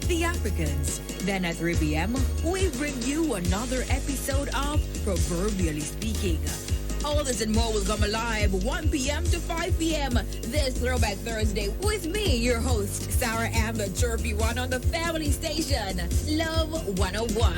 the Africans. Then at 3 p.m., we bring you another episode of Proverbially Speaking. All this and more will come alive 1 p.m. to 5 p.m. this Throwback Thursday with me, your host, Sarah Ann, the chirpy one on the family station, Love 101.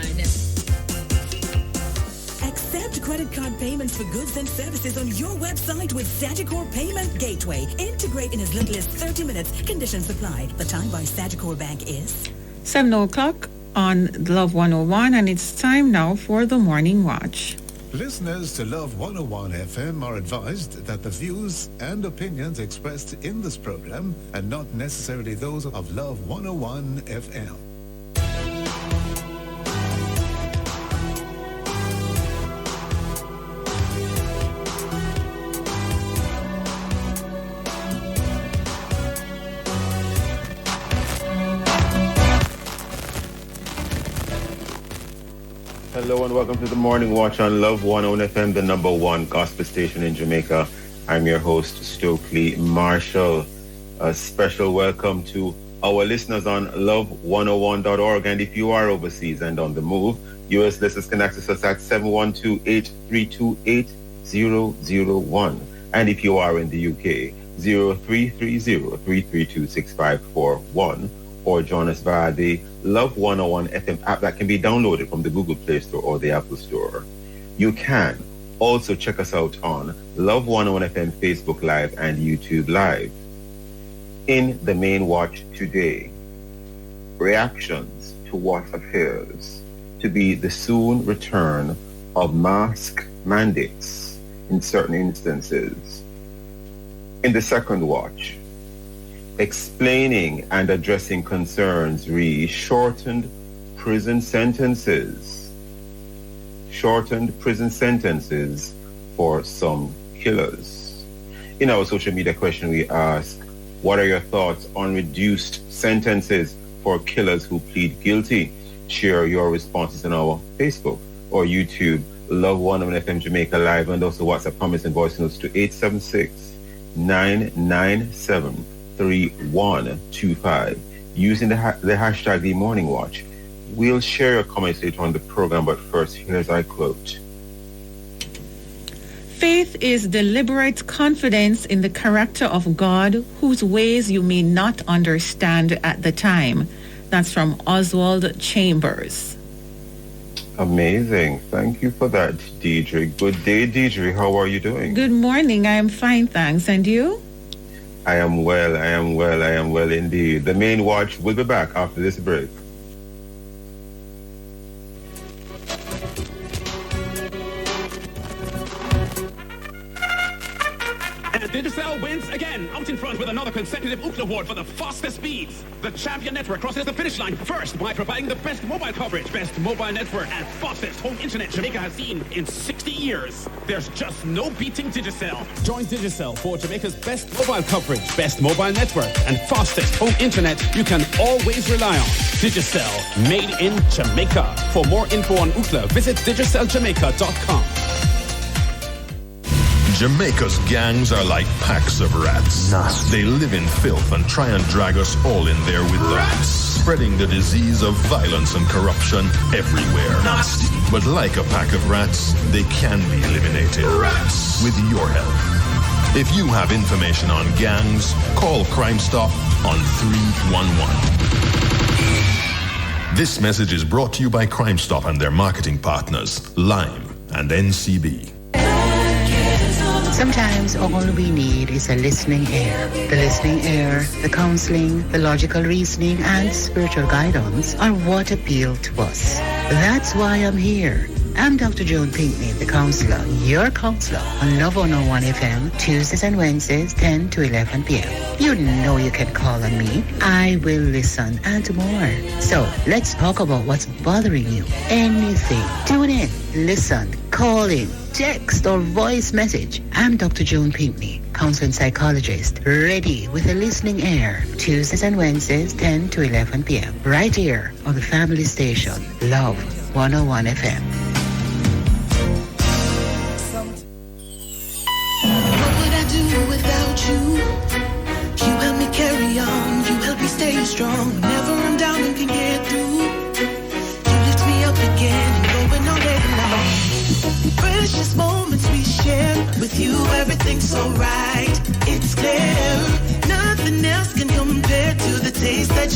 Accept credit card payments for goods and services on your website with Sagicor Payment Gateway. Integrate in as little as 30 minutes. Conditions apply. The time by Sagicor Bank is 7 o'clock on Love 101, and it's time now for the Morning Watch. Listeners to Love 101 FM are advised that the views and opinions expressed in this program are not necessarily those of Love 101 FM. Hello and welcome to the Morning Watch on Love 101 FM, the number one gospel station in Jamaica. I'm your host, Stokely Marshall. A special welcome to our listeners on love101.org. And if you are overseas and on the move, U.S. listeners can access us at 712-832-8001. And if you are in the UK, 0330-332-6541. Or join us via the Love 101 FM app that can be downloaded from the Google Play Store or the Apple Store. You can also check us out on Love 101 FM Facebook Live and YouTube Live. In the main watch today, reactions to what appears to be the soon return of mask mandates in certain instances. In the second watch, explaining and addressing concerns re shortened prison sentences for some killers. In our social media question, we ask, what are your thoughts on reduced sentences for killers who plead guilty? Share your responses on our Facebook or YouTube, Love 101 FM Jamaica Live, and also WhatsApp comments and voice notes to 876-997-3125 using the hashtag The Morning Watch. We'll share your comments later on the program, but first, here's our quote. Faith is deliberate confidence in the character of God, whose ways you may not understand at the time. That's from Oswald Chambers. Amazing. Thank you for that, Deidre. Good day, Deidre. How are you doing? Good morning. I am fine, thanks. And you? I am well indeed. The main watch will be back after this break. Digicel wins again, out in front with another consecutive Ookla Award for the fastest speeds. The champion network crosses the finish line first by providing the best mobile coverage, best mobile network, and fastest home internet Jamaica has seen in 60 years. There's just no beating Digicel. Join Digicel for Jamaica's best mobile coverage, best mobile network, and fastest home internet you can always rely on. Digicel, made in Jamaica. For more info on Ookla, visit digiceljamaica.com. Jamaica's gangs are like packs of rats. They live in filth and try and drag us all in there with them, spreading the disease of violence and corruption everywhere. Nasty. But like a pack of rats, they can be eliminated. Rats. With your help. If you have information on gangs, call Crime Stop on 311. This message is brought to you by Crime Stop and their marketing partners, Lime and NCB. Sometimes all we need is a listening ear. The listening ear, the counseling, the logical reasoning, and spiritual guidance are what appeal to us. That's why I'm here. I'm Dr. Joan Pinkney, the counselor, your counselor, on Love 101 FM, Tuesdays and Wednesdays, 10 to 11 p.m. You know you can call on me. I will listen and more. So let's talk about what's bothering you. Anything. Tune in, listen, call in, text or voice message. I'm Dr. Joan Pinkney, counseling psychologist, ready with a listening ear. Tuesdays and Wednesdays, 10 to 11 p.m. Right here on the family station, Love 101 FM. Without you, you help me carry on, you help me stay strong, never run down and can get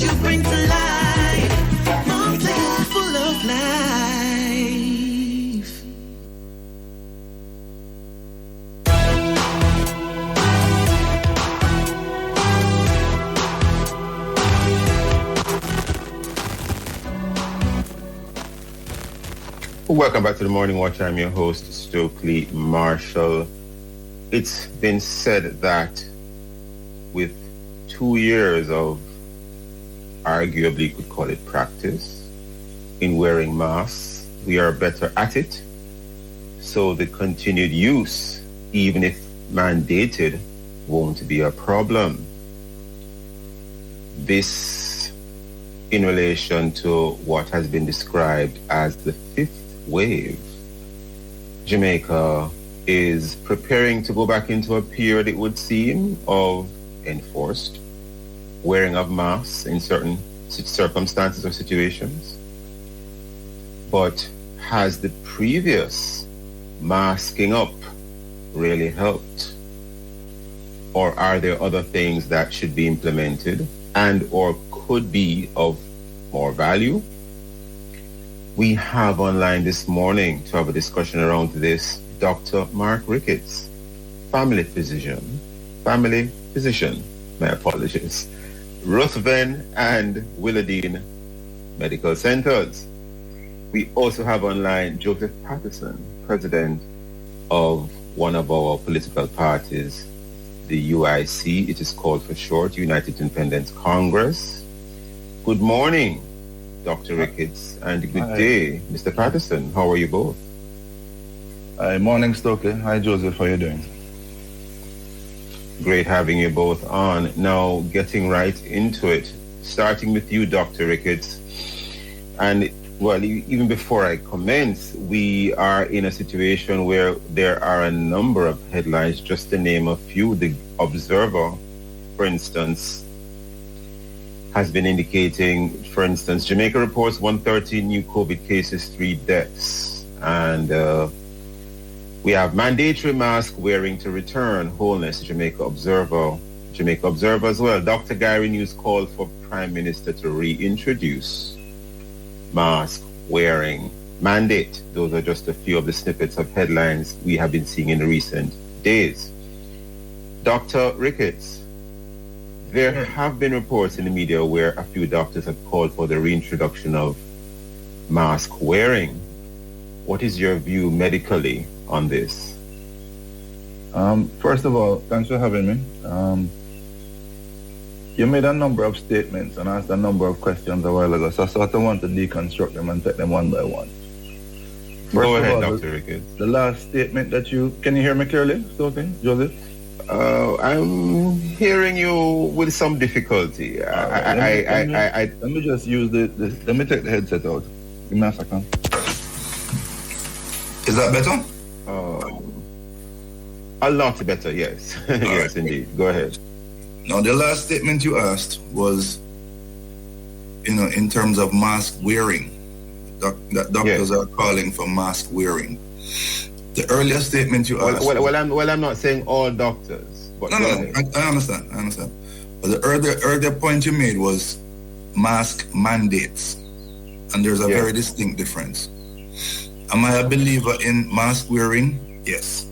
you bring to life. Multitude full of life. Welcome back to the Morning Watch. I'm your host, Stokely Marshall. It's been said that with 2 years of arguably you could call it practice in wearing masks, we are better at it. So the continued use, even if mandated, won't be a problem. This in relation to what has been described as the fifth wave. Jamaica is preparing to go back into a period, it would seem, of enforced wearing of masks in certain circumstances or situations. But has the previous masking up really helped? Or are there other things that should be implemented and or could be of more value? We have online this morning to have a discussion around this Dr. Mark Ricketts, family physician, my apologies, Ruthven and Willardine Medical Centers. We also have online Joseph Patterson, president of one of our political parties, the UIC, it is called for short, United Independence Congress. Good morning, Dr. Ricketts, and good day, Mr. Patterson. How are you both? Hi, morning, Stokely. Hi, Joseph. How are you doing? Great having you both on. Now, getting right into it, starting with you, Dr. Ricketts. And, well, even before I commence, we are in a situation where there are a number of headlines, just to name a few. The Observer, for instance, has been indicating, for instance, Jamaica reports 113 new COVID cases, 3 deaths. And we have mandatory mask wearing to return, wholeness, Jamaica Observer as well. Dr. Gary News called for Prime Minister to reintroduce mask wearing mandate. Those are just a few of the snippets of headlines we have been seeing in the recent days. Dr. Ricketts, there have been reports in the media where a few doctors have called for the reintroduction of mask wearing. What is your view medically on this? First of all, thanks for having me. You made a number of statements and asked a number of questions a while ago, so I sort of want to deconstruct them and take them one by one. Go ahead, Dr. Ricketts. The last statement that can you hear me clearly, okay, Joseph? I'm hearing you with some difficulty. Let me just use let me take the headset out. Give me a second. Is that better? A lot better, yes. Yes, indeed. Go ahead. Now, the last statement you asked was, in terms of mask wearing, that doctors are calling for mask wearing. The earlier statement you asked... Well, I'm not saying all doctors. But no, I understand. But the earlier point you made was mask mandates. And there's a very distinct difference. Am I a believer in mask wearing? Yes.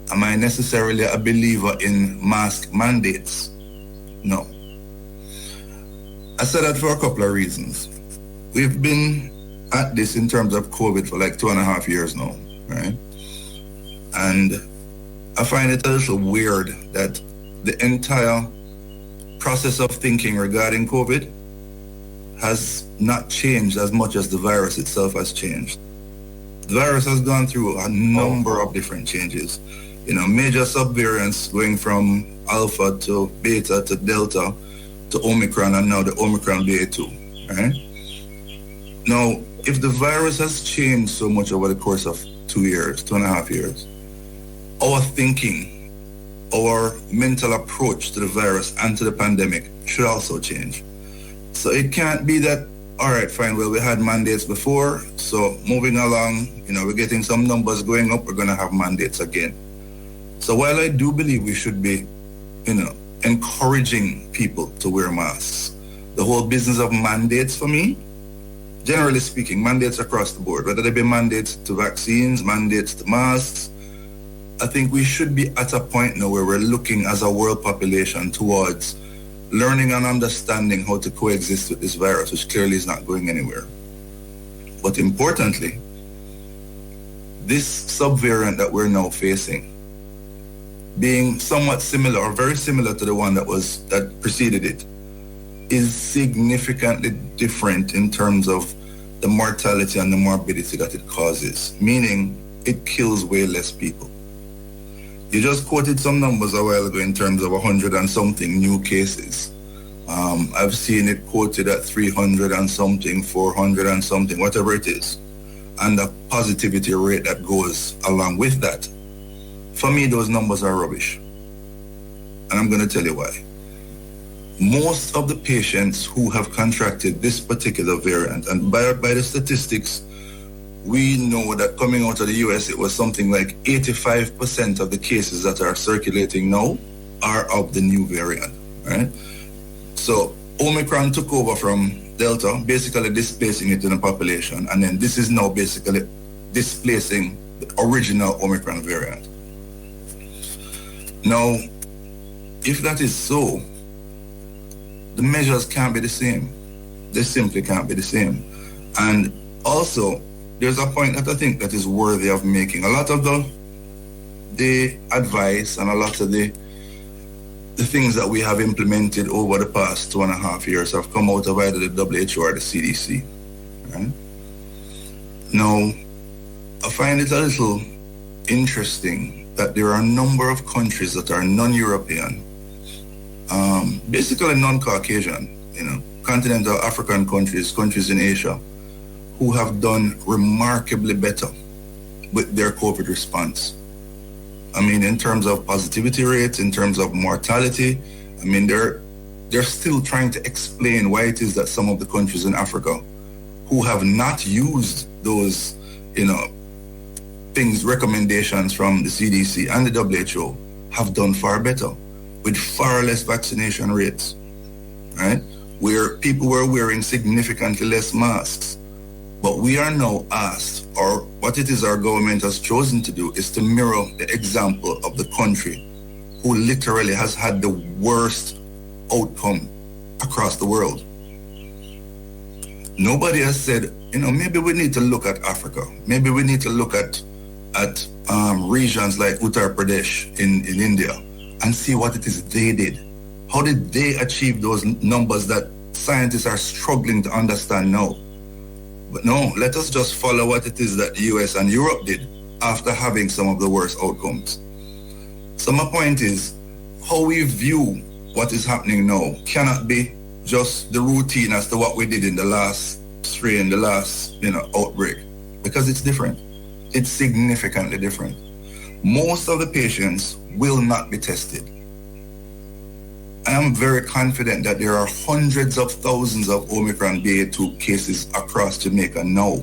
Am I necessarily a believer in mask mandates? No. I said that for a couple of reasons. We've been at this in terms of COVID for like 2.5 years now, right? And I find it a little weird that the entire process of thinking regarding COVID has not changed as much as the virus itself has changed. The virus has gone through a number of different changes. Major subvariants going from alpha to beta to delta to Omicron and now the Omicron BA2, right? Now, if the virus has changed so much over the course of 2.5 years, our thinking, our mental approach to the virus and to the pandemic should also change. So it can't be that, all right, fine, well, we had mandates before, so moving along, we're getting some numbers going up, we're going to have mandates again. So while I do believe we should be, encouraging people to wear masks, the whole business of mandates for me, generally speaking, mandates across the board, whether they be mandates to vaccines, mandates to masks, I think we should be at a point now where we're looking as a world population towards learning and understanding how to coexist with this virus, which clearly is not going anywhere. But importantly, this subvariant that we're now facing, being somewhat similar or very similar to the one that preceded it, is significantly different in terms of the mortality and the morbidity that it causes, meaning it kills way less people. You just quoted some numbers a while ago in terms of 100 and something new cases. I've seen it quoted at 300 and something, 400 and something, whatever it is, and the positivity rate that goes along with that. For me, those numbers are rubbish. And I'm going to tell you why. Most of the patients who have contracted this particular variant, and by the statistics, we know that coming out of the US, it was something like 85% of the cases that are circulating now are of the new variant, right? So Omicron took over from Delta, basically displacing it in the population, and then this is now basically displacing the original Omicron variant. Now, if that is so, the measures can't be the same. They simply can't be the same. And also, there's a point that I think that is worthy of making. A lot of the advice and a lot of the things that we have implemented over the past 2.5 years have come out of either the WHO or the CDC. Right? Now, I find it a little interesting that there are a number of countries that are non-European, basically non-Caucasian, continental African countries in Asia, who have done remarkably better with their COVID response. I mean, in terms of positivity rates, in terms of mortality, I mean, they're still trying to explain why it is that some of the countries in Africa who have not used those, recommendations from the CDC and the WHO have done far better with far less vaccination rates, right? Where people were wearing significantly less masks. But we are now asked, or what it is our government has chosen to do, is to mirror the example of the country who literally has had the worst outcome across the world. Nobody has said, maybe we need to look at Africa. Maybe we need to look at regions like Uttar Pradesh in India and see what it is they did. How did they achieve those numbers that scientists are struggling to understand now? But no, let us just follow what it is that the US and Europe did after having some of the worst outcomes. So my point is, how we view what is happening now cannot be just the routine as to what we did in the last strain, the last outbreak, because it's different. It's significantly different. Most of the patients will not be tested. I am very confident that there are hundreds of thousands of Omicron BA2 cases across Jamaica now.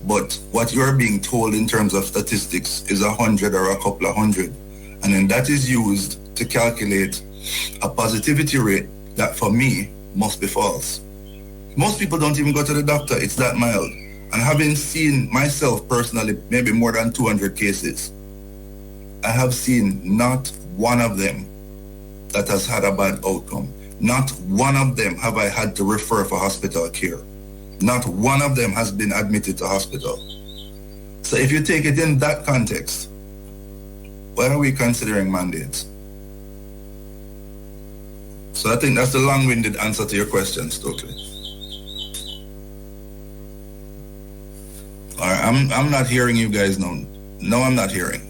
But what you're being told in terms of statistics is 100 or a couple of hundred. And then that is used to calculate a positivity rate that for me must be false. Most people don't even go to the doctor. It's that mild. And having seen myself personally maybe more than 200 cases, I have seen not one of them that has had a bad outcome. Not one of them have I had to refer for hospital care. Not one of them has been admitted to hospital. So if you take it in that context, why are we considering mandates? So I think that's the long-winded answer to your question, Stokely. All right, I'm not hearing you guys now. No, I'm not hearing.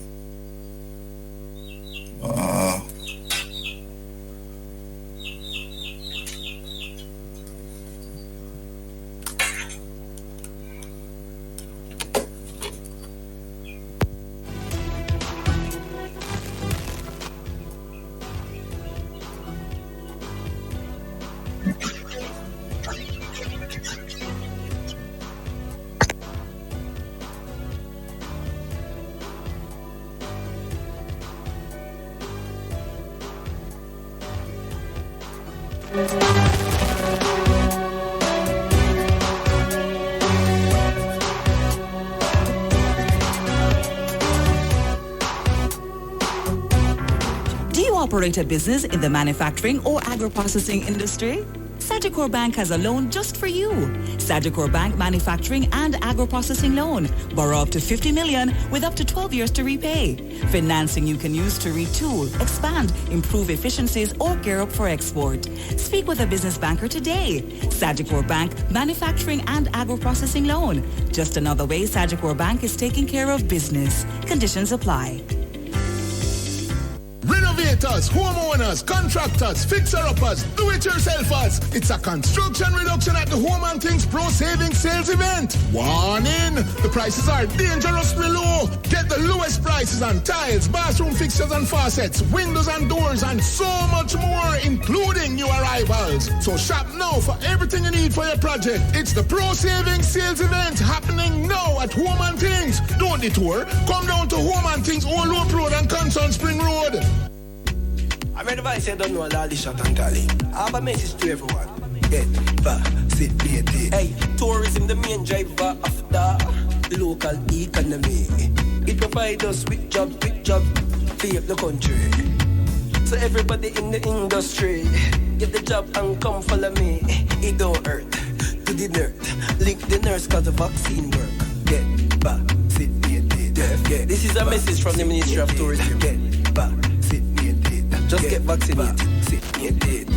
operate a business in the manufacturing or agro-processing industry? Sagicor Bank has a loan just for you. Sagicor Bank Manufacturing and Agro-Processing Loan. Borrow up to 50 million with up to 12 years to repay. Financing you can use to retool, expand, improve efficiencies, or gear up for export. Speak with a business banker today. Sagicor Bank Manufacturing and Agro-Processing Loan. Just another way Sagicor Bank is taking care of business. Conditions apply. Renovators, homeowners, contractors, fixer-uppers, do-it-yourselfers. It's a construction reduction at the Home and Things Pro Savings Sales event. Warning! The prices are dangerously low. Get the lowest prices on tiles, bathroom fixtures and faucets, windows and doors, and so much more, including new arrivals. So shop now for everything you need for your project. It's the Pro Savings Sales event happening now at Home and Things. Don't detour. Come down to Home and Things, Old Loop Road and Consol Spring Road. I read advice I don't know all this shot and tally. I have a message to everyone. Get back, sit, be it. Hey, tourism the main driver of the local economy. It provides us with jobs, feed the country. So everybody in the industry, get the job and come follow me. It don't hurt to the nerd. Link the nurse cause the vaccine work. Get back, sit, be it. Yeah, this is a message from the Ministry of Tourism. Get back. Just get vaccinated.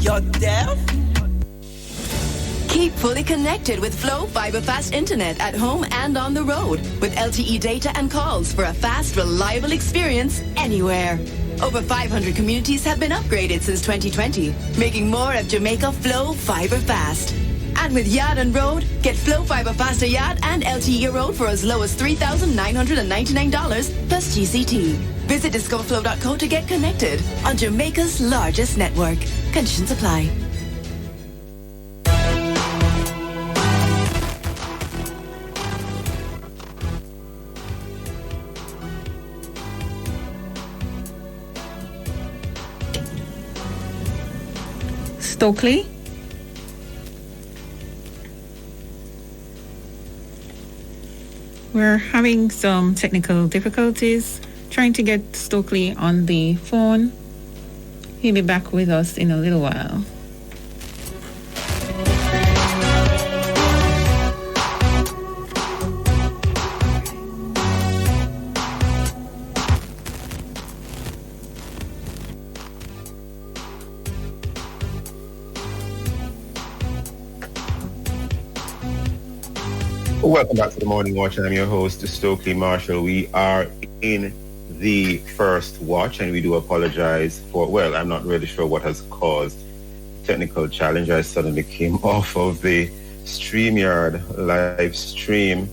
You're deaf? Keep fully connected with Flow Fiber Fast Internet at home and on the road with LTE data and calls for a fast, reliable experience anywhere. Over 500 communities have been upgraded since 2020, making more of Jamaica Flow Fiber Fast. And with Yard and Road, get Flow Fiber Faster Yard and LTE Road for as low as $3,999 plus GCT. Visit discoverflow.co to get connected on Jamaica's largest network. Conditions apply. Stokely? We're having some technical difficulties trying to get Stokely on the phone. He'll be back with us in a little while. Welcome back to the Morning Watch. I'm your host, Stokely Marshall. We are in the first watch, and we do apologize for, well, I'm not really sure what has caused technical challenge. I suddenly came off of the StreamYard live stream.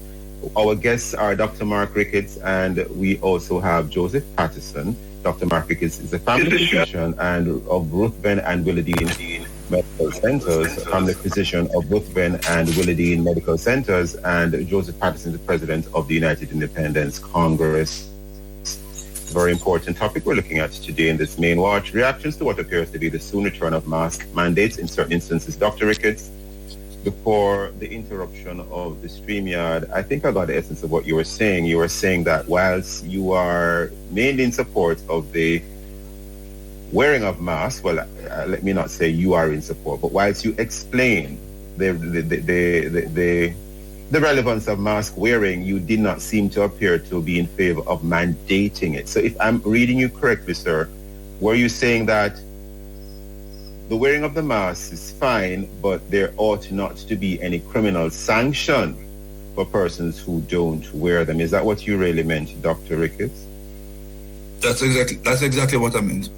Our guests are Dr. Mark Ricketts, and we also have Joseph Patterson. Dr. Mark Ricketts is a family physician and of Ruthven and Willardine Medical Centers, family physician of Ruthven and Willardine Medical Centers, and Joseph Patterson is the president of the United Independence Congress. Very important topic we're looking at today in this main watch. Reactions to what appears to be the soon return of mask mandates in certain instances. Dr. Ricketts, before the interruption of the StreamYard, I think I got the essence of what you were saying. You were saying that whilst you are mainly in support of the wearing of masks, well, let me not say you are in support, but whilst you explain the relevance of mask wearing, you did not seem to appear to be in favor of mandating it. So if I'm reading you correctly, sir, were you saying that the wearing of the mask is fine, but there ought not to be any criminal sanction for persons who don't wear them? Is that what you really meant, Dr. Ricketts? That's exactly what I meant.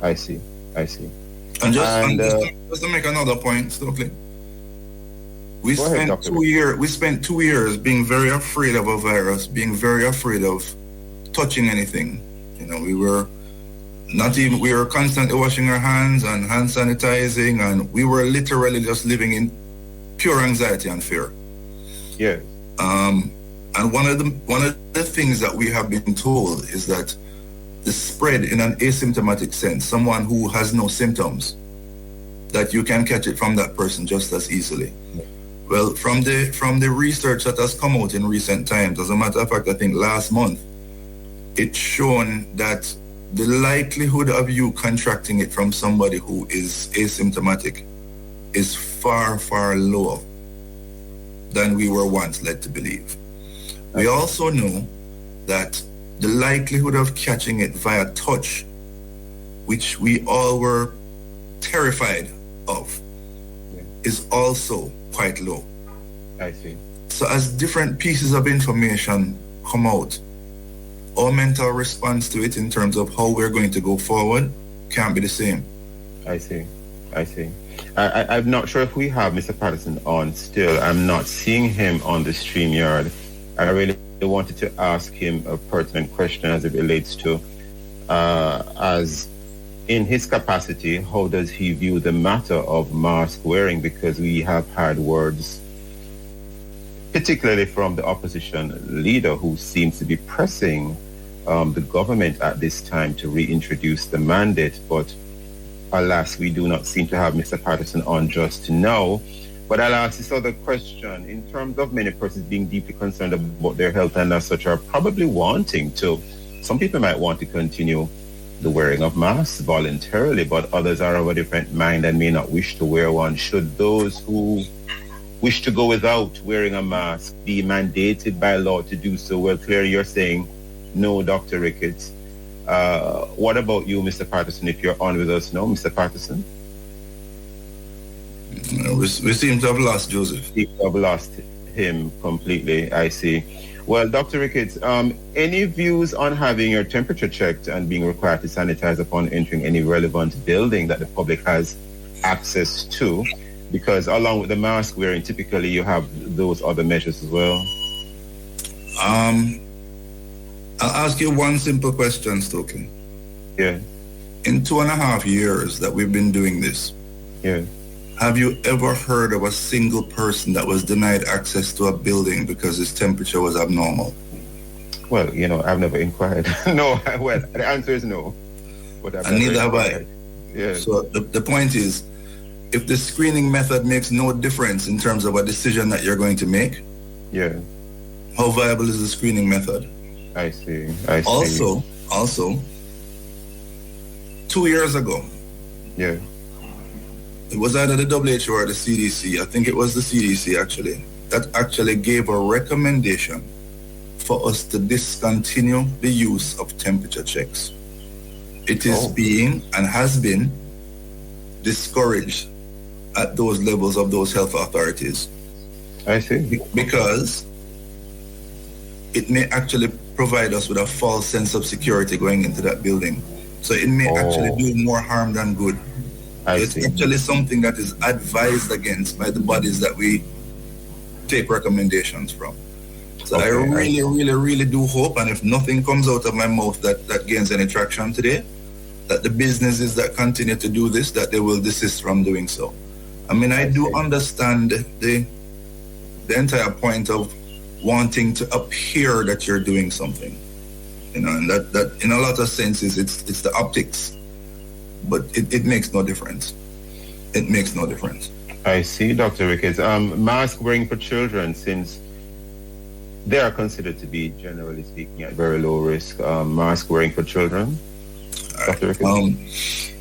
I see. And just to make another point, Stokely. We spent 2 years being very afraid of a virus, being very afraid of touching anything. You know, we were constantly washing our hands and hand sanitizing, and we were literally just living in pure anxiety and fear. Yeah. And one of the things that we have been told is that the spread in an asymptomatic sense, someone who has no symptoms, that you can catch it from that person just as easily. Yeah. Well, from the research that has come out in recent times, as a matter of fact, I think last month, it's shown that the likelihood of you contracting it from somebody who is asymptomatic is far, far lower than we were once led to believe. We also know that the likelihood of catching it via touch, which we all were terrified of, is also quite low. I see. So as different pieces of information come out, our mental response to it in terms of how we're going to go forward can't be the same. I see. I'm not sure if we have Mr. Patterson on still. I'm not seeing him on the StreamYard. I really wanted to ask him a pertinent question as it relates to, as in his capacity, how does he view the matter of mask wearing? Because we have had words, particularly from the opposition leader, who seems to be pressing the government at this time to reintroduce the mandate. But alas, we do not seem to have Mr. Patterson on just now. But I'll ask this other question. In terms of many persons being deeply concerned about their health and as such are probably wanting to, some people might want to continue the wearing of masks voluntarily, but others are of a different mind and may not wish to wear one. Should those who wish to go without wearing a mask be mandated by law to do so? Well, clearly you're saying no, Dr. Ricketts. What about you, Mr. Patterson, if you're on with us now, Mr. Patterson? We seem to have lost Joseph. We have lost him completely, I see. Well, Dr. Ricketts, any views on having your temperature checked and being required to sanitize upon entering any relevant building that the public has access to? Because along with the mask wearing, typically you have those other measures as well. I'll ask you one simple question, Stokely. Yeah. In 2.5 years that we've been doing this, yeah, have you ever heard of a single person that was denied access to a building because his temperature was abnormal? Well, I've never inquired. No, well, the answer is no. But and neither have I. Yeah. So the point is, if the screening method makes no difference in terms of a decision that you're going to make, yeah, how viable is the screening method? I see. Also, 2 years ago, yeah, it was either the WHO or the CDC, I think it was the CDC actually, that actually gave a recommendation for us to discontinue the use of temperature checks. It is being and has been discouraged at those levels of those health authorities. I see. Because it may actually provide us with a false sense of security going into that building. So it may actually do more harm than good. It's actually something that is advised against by the bodies that we take recommendations from. So I really do hope, and if nothing comes out of my mouth that gains any traction today, that the businesses that continue to do this, that they will desist from doing so. I mean, I do understand the entire point of wanting to appear that you're doing something, and that in a lot of senses it's the optics, but it makes no difference. It makes no difference. I see, Dr. Ricketts. Mask wearing for children, since they are considered to be, generally speaking, at very low risk. Mask wearing for children, Dr. Ricketts.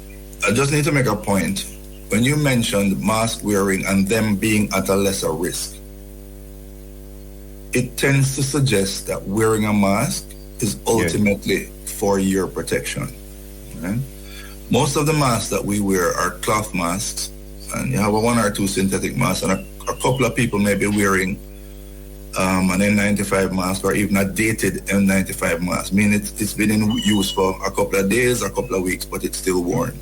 I just need to make a point. When you mentioned mask wearing and them being at a lesser risk, it tends to suggest that wearing a mask is ultimately for your protection. Right? Most of the masks that we wear are cloth masks, and you have one or two synthetic masks, and a couple of people may be wearing an N95 mask or even a dated N95 mask. I mean, it's been in use for a couple of days, a couple of weeks, but it's still worn.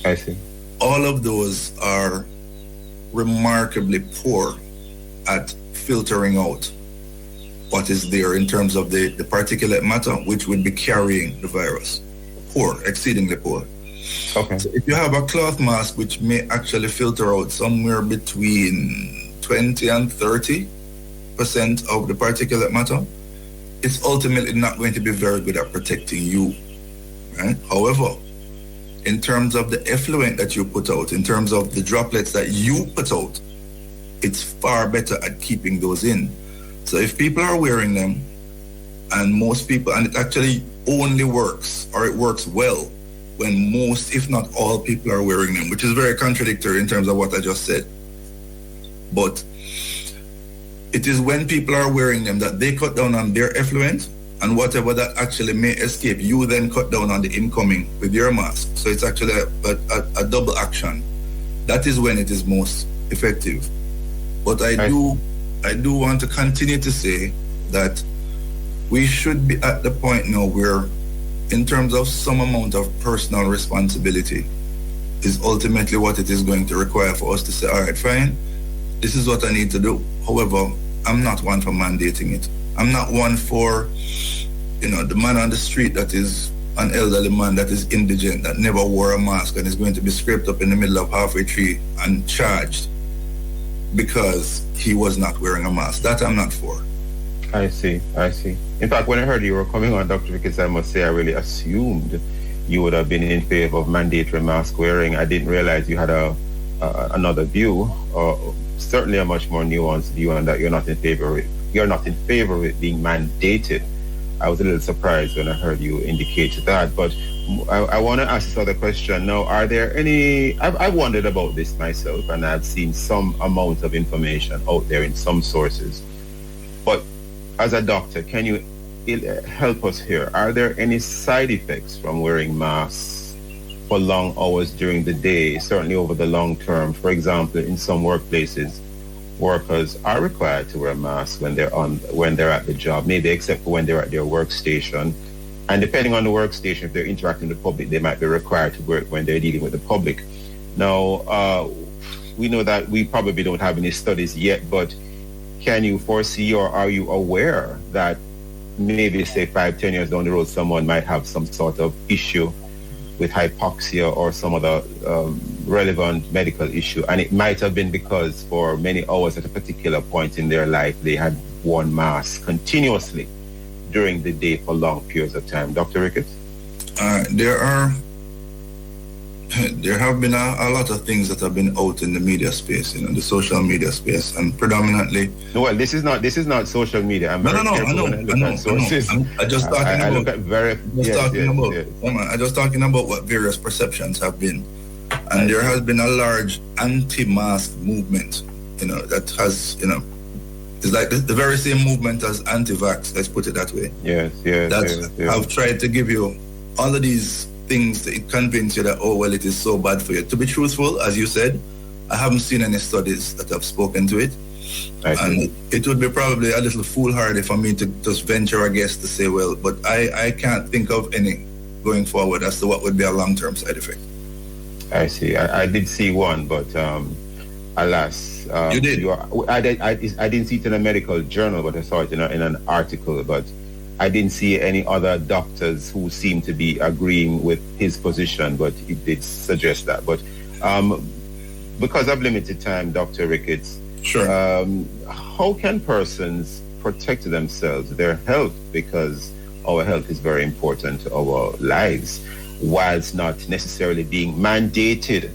I see. All of those are remarkably poor at filtering out what is there in terms of the particulate matter, which would be carrying the virus. Poor, exceedingly poor. Okay. So if you have a cloth mask, which may actually filter out somewhere between 20 and 30% of the particulate matter, it's ultimately not going to be very good at protecting you. Right? However, in terms of the effluent that you put out, in terms of the droplets that you put out, it's far better at keeping those in. So if people are wearing them, and most people, and it actually only works, or it works well, when most, if not all, people are wearing them, which is very contradictory in terms of what I just said. But it is when people are wearing them that they cut down on their effluent, and whatever that actually may escape, you then cut down on the incoming with your mask. So it's actually a double action. That is when it is most effective. But I do want to continue to say that we should be at the point now where, in terms of some amount of personal responsibility, is ultimately what it is going to require for us to say, all right, fine, this is what I need to do. However, I'm not one for mandating it. I'm not one for, the man on the street that is an elderly man that is indigent, that never wore a mask and is going to be scraped up in the middle of halfway tree and charged because he was not wearing a mask. That I'm not for. I see. In fact, when I heard you were coming on, Dr. Ricketts, I must say I really assumed you would have been in favor of mandatory mask wearing. I didn't realize you had another view, or certainly a much more nuanced view, and that you're not in favor of it being mandated. I was a little surprised when I heard you indicate that. But I want to ask this other question. Now, are there any... I've wondered about this myself, and I've seen some amount of information out there in some sources. But as a doctor, can you help us here? Are there any side effects from wearing masks for long hours during the day, certainly over the long term? For example, in some workplaces, workers are required to wear a mask when they're at the job, maybe except for when they're at their workstation. And depending on the workstation, if they're interacting with the public, they might be required to wear it when they're dealing with the public. Now, we know that we probably don't have any studies yet, but can you foresee, or are you aware that maybe, say, 5-10 years down the road, someone might have some sort of issue with hypoxia or some other relevant medical issue, and it might have been because for many hours at a particular point in their life they had worn masks continuously during the day for long periods of time? Dr. Ricketts? There have been a lot of things that have been out in the media space, the social media space, and predominantly. No, well, this is not social media. I'm just talking about what various perceptions have been, and there has been a large anti-mask movement. That has it's like the very same movement as anti-vax. Let's put it that way. Yes. I've tried to give you all of these things to convince you that, oh, well, it is so bad for you. To be truthful, as you said, I haven't seen any studies that have spoken to it. And it would be probably a little foolhardy for me to just venture a guess to say, well, but I can't think of any going forward as to what would be a long-term side effect. I see. I did see one, but alas. You did? I didn't see it in a medical journal, but I saw it in an article, but I didn't see any other doctors who seemed to be agreeing with his position, but it did suggest that. But because of limited time, Dr. Ricketts, sure. How can persons protect themselves, their health, because our health is very important to our lives, whilst not necessarily being mandated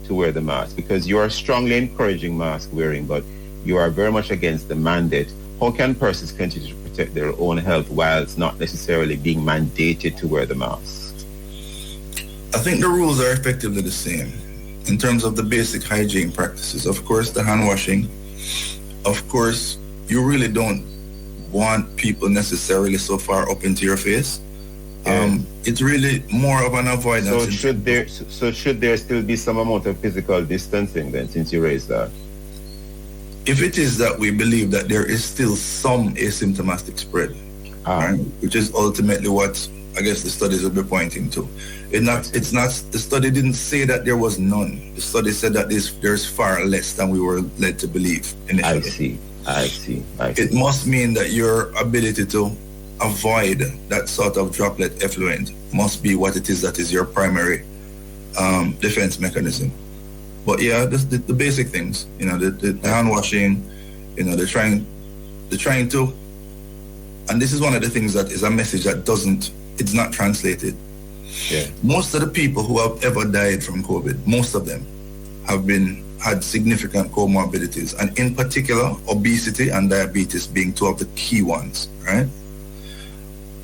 to wear the mask? Because you are strongly encouraging mask wearing, but you are very much against the mandate. How can persons continue to protect their own health whilst not necessarily being mandated to wear the mask? I think the rules are effectively the same in terms of the basic hygiene practices. Of course, the hand washing. Of course, you really don't want people necessarily so far up into your face. It's really more of an avoidance. So should there still be some amount of physical distancing then, since you raised that? If it is that we believe that there is still some asymptomatic spread, right, which is ultimately what I guess the studies will be pointing to. The study didn't say that there was none. The study said that there's far less than we were led to believe initially. I see. It must mean that your ability to avoid that sort of droplet effluent must be what it is that is your primary defense mechanism. But yeah, the basic things, the hand washing, they're trying to, and this is one of the things that is a message that it's not translated. Yeah. Most of the people who have ever died from COVID, most of them had significant comorbidities, and in particular, obesity and diabetes being two of the key ones, right?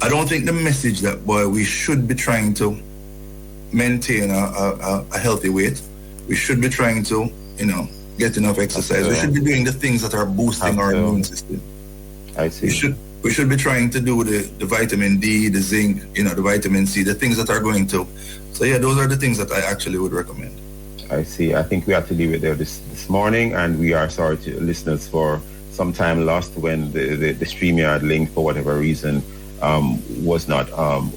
I don't think the message that, boy, we should be trying to maintain a healthy weight. We should be trying to, get enough exercise. We should be doing the things that are boosting our immune system. I see. We should be trying to do the vitamin D, the zinc, the vitamin C, the things that are going to. So yeah, those are the things that I actually would recommend. I see. I think we have to leave it there this morning, and we are sorry to listeners for some time lost when the StreamYard link, for whatever reason, was not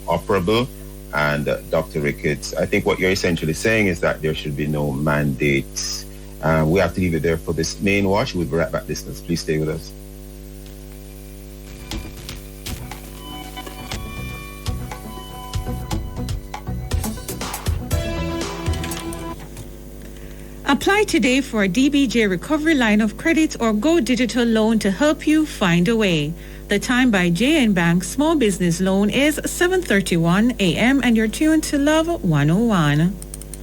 operable. And Dr. Ricketts, I think what you're essentially saying is that there should be no mandates. We have to leave it there for this main watch. We'll be right back, listeners. Please stay with us. Apply today for a DBJ Recovery Line of Credit or Go Digital Loan to help you find a way. The time by JN Bank Small Business Loan is 7:31 a.m. and you're tuned to Love 101.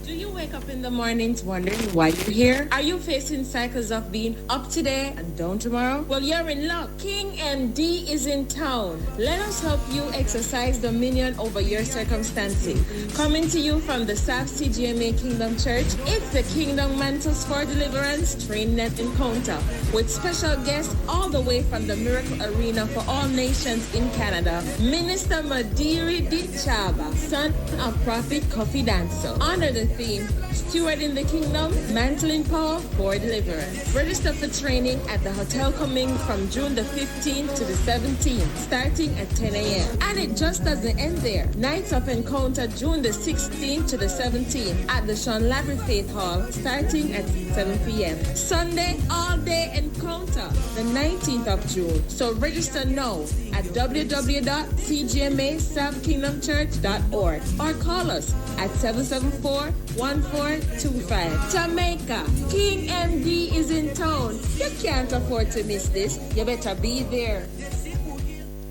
Do you wake up in the mornings wondering why you're here? Are you facing cycles of being up today and down tomorrow? Well, you're in luck. King MD is in town. Let us help you exercise dominion over your circumstances. Coming to you from the South CGMA Kingdom Church, it's the Kingdom Mantles for Deliverance Training Encounter with special guests all the way from the Miracle Arena for All Nations in Canada, Minister Madiri Dichaba, son of Prophet Kofi Danso, under the theme, Stewarding the Kingdom, Mantling Power for Deliverance. Register for training at the Hotel Coming from June the 15th to the 17th, starting at 10 a.m. And it just doesn't end there. Nights of Encounter, June the 16th to the 17th at the Sean Labrie Faith Hall, starting at 7 p.m. Sunday, all-day Encounter, the 19th of June. So register now at www.cgmasouthkingdomchurch.org or call us at 774-1425. Jamaica, King MD is in town. You can't afford to miss this. You better be there.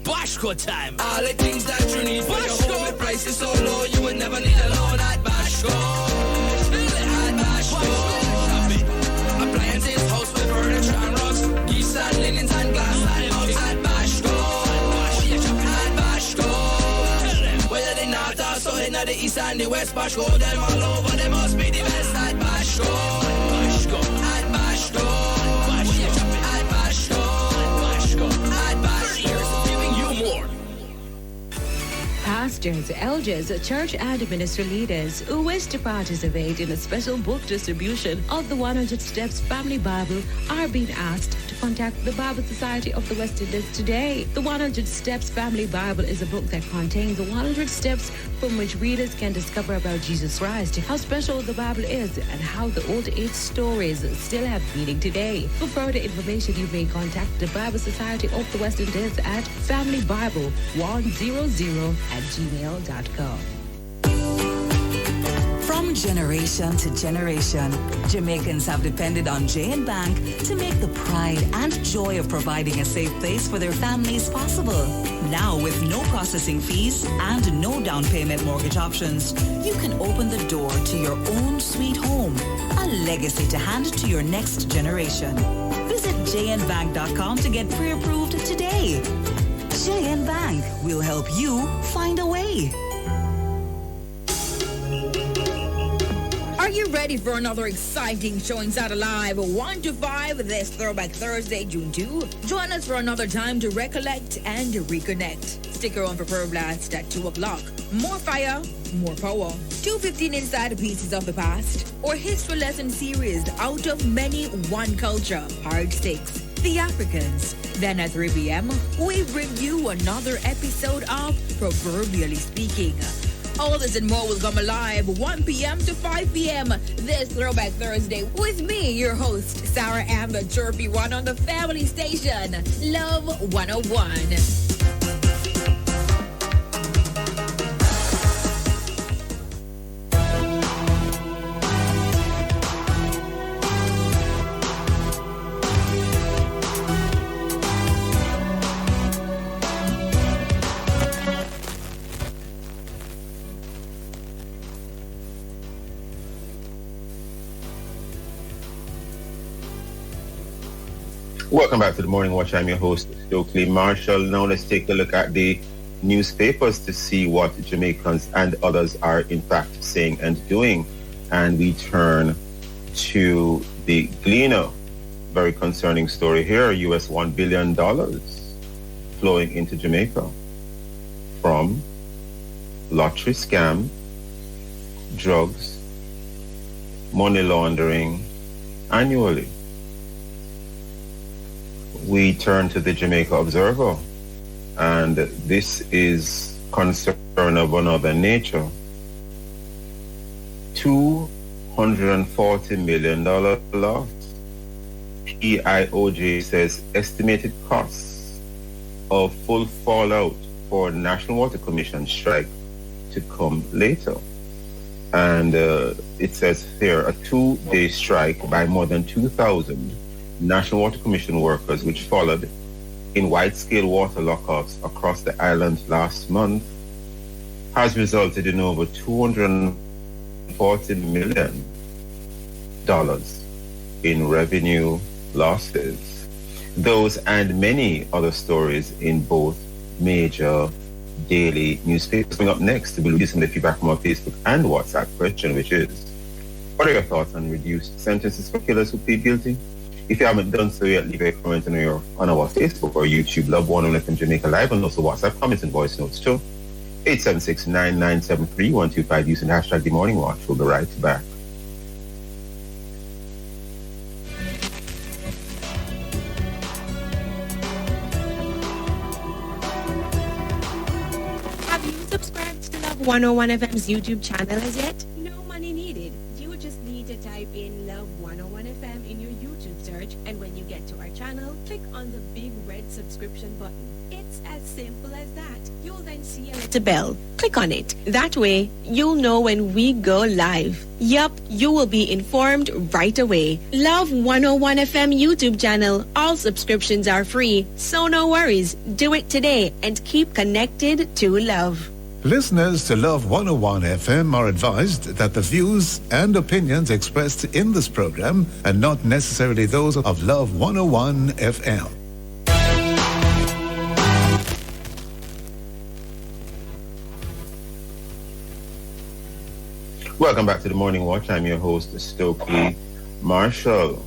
Bashko time. All the things that you need for your home, the price is so low, you would never need a loan at Bashko. At Bashko. Appliances, house with furniture and rugs, geese and linens and glass and mugs at Bashko. At Bashko. Whether they north or south, in the east and the west, Bashko, them all over, they must be the best at Bashko. Bashko. At Bashko. At Bashko. At Bashko. Giving you more. Pastors, elders, church and ministry leaders who wish to participate in a special book distribution of the 100 Steps Family Bible are being asked to contact the Bible Society of the West Indies today. The 100 Steps Family Bible is a book that contains 100 steps from which readers can discover about Jesus Christ, how special the Bible is, and how the old age stories still have meaning today. For further information, you may contact the Bible Society of the West Indies at familybible100@gmail.com. From generation to generation, Jamaicans have depended on JN Bank to make the pride and joy of providing a safe place for their families possible. Now, with no processing fees and no down payment mortgage options, you can open the door to your own sweet home, a legacy to hand to your next generation. Visit jnbank.com to get pre-approved today. JN Bank will help you find a way. Are you ready for another exciting showings out alive 1 to 5 this Throwback Thursday, June 2? Join us for another time to recollect and reconnect. Stick around for Pearl Blast at 2 o'clock. More fire, more power. 2:15 Inside Pieces of the Past or History Lesson Series Out of Many One Culture, Part 6. The Africans. Then at 3 p.m., we bring you another episode of Proverbially Speaking. All this and more will come alive 1 p.m. to 5 p.m. this Throwback Thursday with me, your host, Sarah Ann, the chirpy one on the family station, Love 101. Welcome back to the Morning Watch. I'm your host, Stokely Marshall. Now let's take a look at the newspapers to see what Jamaicans and others are in fact saying and doing. And we turn to the Gleaner. Very concerning story here. US $1 billion flowing into Jamaica from lottery scam, drugs, money laundering annually. We turn to the Jamaica Observer, and this is concern of another nature. $240 million loss. PIOJ says estimated costs of full fallout for National Water Commission strike to come later. And it says here a 2-day strike by more than 2,000 National Water Commission workers, which followed in wide-scale water lockouts across the island last month, has resulted in over $240 million in revenue losses. Those and many other stories in both major daily newspapers. Coming up next, we'll be using the feedback from our Facebook and WhatsApp question, which is, what are your thoughts on reduced sentences for killers who plead guilty? If you haven't done so yet, leave a comment on our Facebook or YouTube, Love 101 FM Jamaica Live, and also WhatsApp comments and voice notes too. 876-9973-125 using hashtag The Morning Watch. We'll be right back. Have you subscribed to Love 101 FM's YouTube channel as yet? No money needed. You just need to type in Love 101 FM in your YouTube search, and when you get to our channel, click on the big red subscription button. It's as simple as that. You'll then see a little bell. Click on it. That way, you'll know when we go live. Yup, you will be informed right away. Love 101 FM YouTube channel. All subscriptions are free, so no worries. Do it today and keep connected to Love. Listeners to Love 101 FM are advised that the views and opinions expressed in this program are not necessarily those of Love 101 FM. Welcome back to the Morning Watch. I'm your host, Stokely Marshall.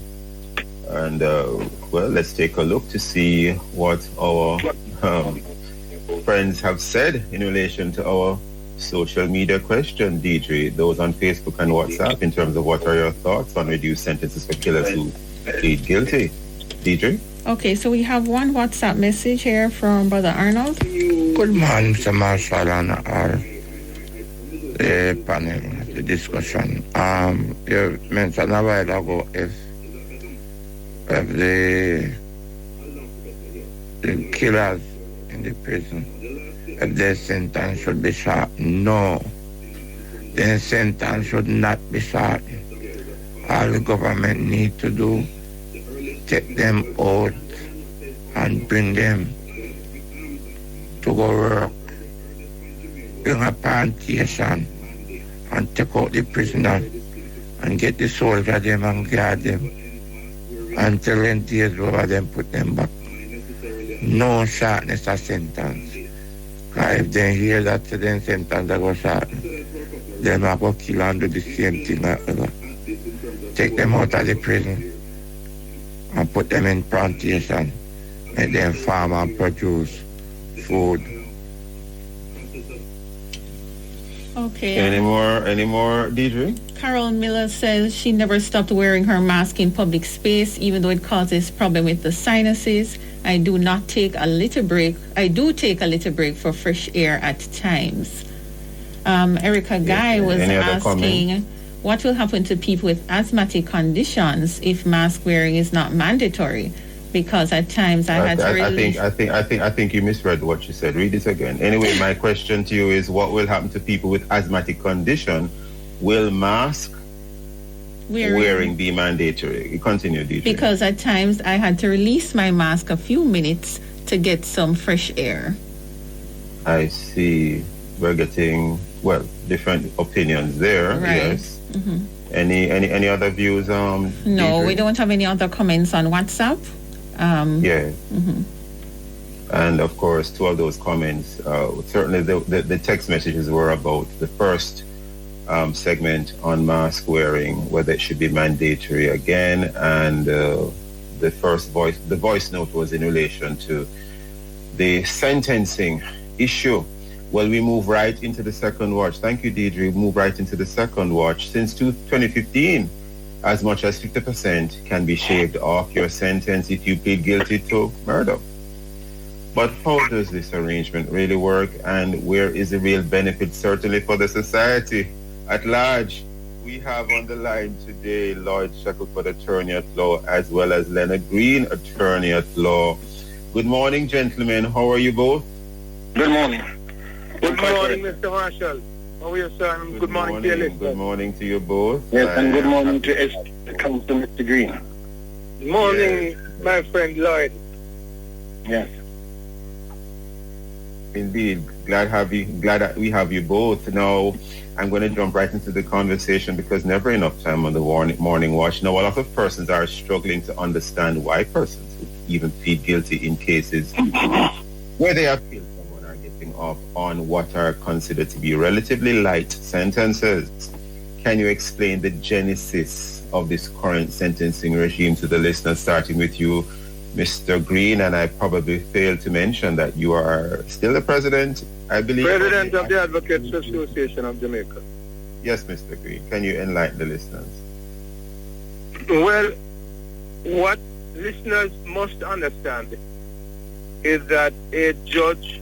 And, well, let's take a look to see what our friends have said in relation to our social media question, Deidre. Those on Facebook and WhatsApp, in terms of what are your thoughts on reduced sentences for killers who plead guilty. Deidre? Okay, so we have one WhatsApp message here from Brother Arnold. Good morning, Mr. Marshall and our panel, the discussion. You mentioned a while ago if the killers in the prison, if their sentence should be short. No, their sentence should not be short. All the government need to do, take them out and bring them to go work, bring a plantation and take out the prisoners and get the soldier them and guard them until 10 years over them put them back. No shortness of sentence. Because if they hear that then sentence they go short, they might go kill and do the same thing. Take them out of the prison and put them in plantation, make them farm and produce food. Okay. Any more, Deidre? Carol Miller says she never stopped wearing her mask in public space, even though it causes problem with the sinuses. I do take a little break for fresh air at times. Erica Guy was asking, what will happen to people with asthmatic conditions if mask wearing is not mandatory? Because at times I think you misread what she said. Read it again. Anyway, my question to you is, what will happen to people with asthmatic condition? Will mask wearing be mandatory? Continue, DJ. Because at times I had to release my mask a few minutes to get some fresh air. I see. We're getting, different opinions there. Right. Yes. Mm-hmm. Any other views? No, Deidre? we don't have any other comments on WhatsApp. Yeah. Mm-hmm. And of course, two of those comments, certainly the text messages were about the first segment on mask wearing, whether it should be mandatory again, and the voice note was in relation to the sentencing issue. Well, we move right into the second watch. Thank you, Deidre. We move right into the second watch. Since 2015, as much as 50% can be shaved off your sentence if you plead guilty to murder. But how does this arrangement really work, and where is the real benefit, certainly for the society at large? We have on the line today Lloyd Shackelford, attorney at law, as well as Leonard Green, attorney at law. Good morning, gentlemen. How are you both? Good morning. Good morning, Mr. Marshall. How are you, sir? Good morning to you, listener. Good morning to you both. Yes, and good morning to Council Mr. Green. Good morning, my friend Lloyd. Yes. Indeed. Glad that we have you both. Now, I'm going to jump right into the conversation because never enough time on the morning watch. Now, a lot of persons are struggling to understand why persons would even plead guilty in cases where they have killed someone are getting off on what are considered to be relatively light sentences. Can you explain the genesis of this current sentencing regime to the listener, starting with you, Mr. Green? And I probably failed to mention that you are still the president, I believe. President of the Advocates Association of Jamaica. Yes, Mr. Green. Can you enlighten the listeners? Well, what listeners must understand is that a judge,